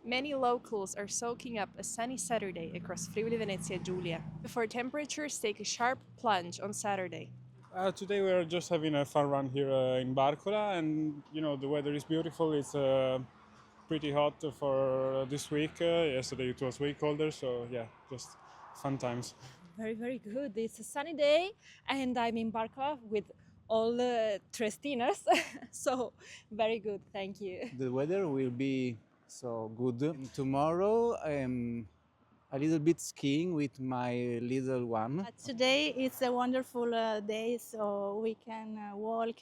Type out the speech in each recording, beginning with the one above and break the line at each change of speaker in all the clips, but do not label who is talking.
Many locals are soaking up a sunny Saturday across Friuli Venezia Giulia before temperatures take a sharp plunge on Saturday.
Today we are just having a fun run here in Barcola, and the weather is beautiful. It's pretty hot for this week. Yesterday it was way colder, so yeah, just fun times.
Very good. It's a sunny day, and I'm in Barcola with all the Triestiners. So, very good. Thank you.
The weather will be so good. And tomorrow I'm a little bit skiing with my little one.
Today is a wonderful day, so we can walk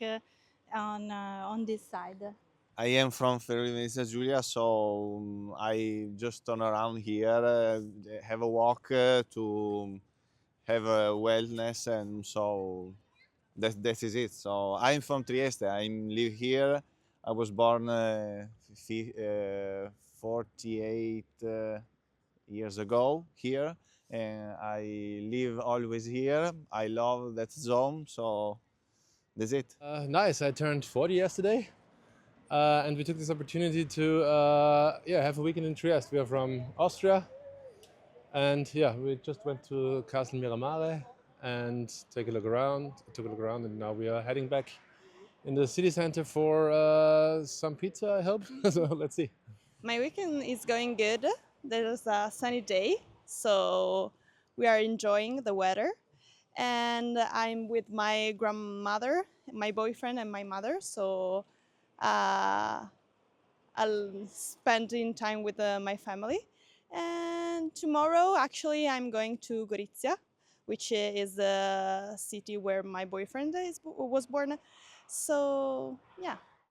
on this side.
I am from Friuli Venezia Giulia, so I just turn around here, have a walk to have a wellness, and so that is it. So I'm from Trieste. I live here. I was born 48 years ago here, and I live always here. I love that zone, so that's it.
Nice. I turned 40 yesterday, and we took this opportunity to have a weekend in Trieste. We are from Austria, and we just went to Castle Miramare and took a look around, and now we are heading back in the city center for some pizza, I hope. So let's see.
My weekend is going good. There's a sunny day, so we are enjoying the weather. And I'm with my grandmother, my boyfriend, and my mother. So I'll spending time with my family. And tomorrow, actually, I'm going to Gorizia, which is the city where my boyfriend was born. So yeah.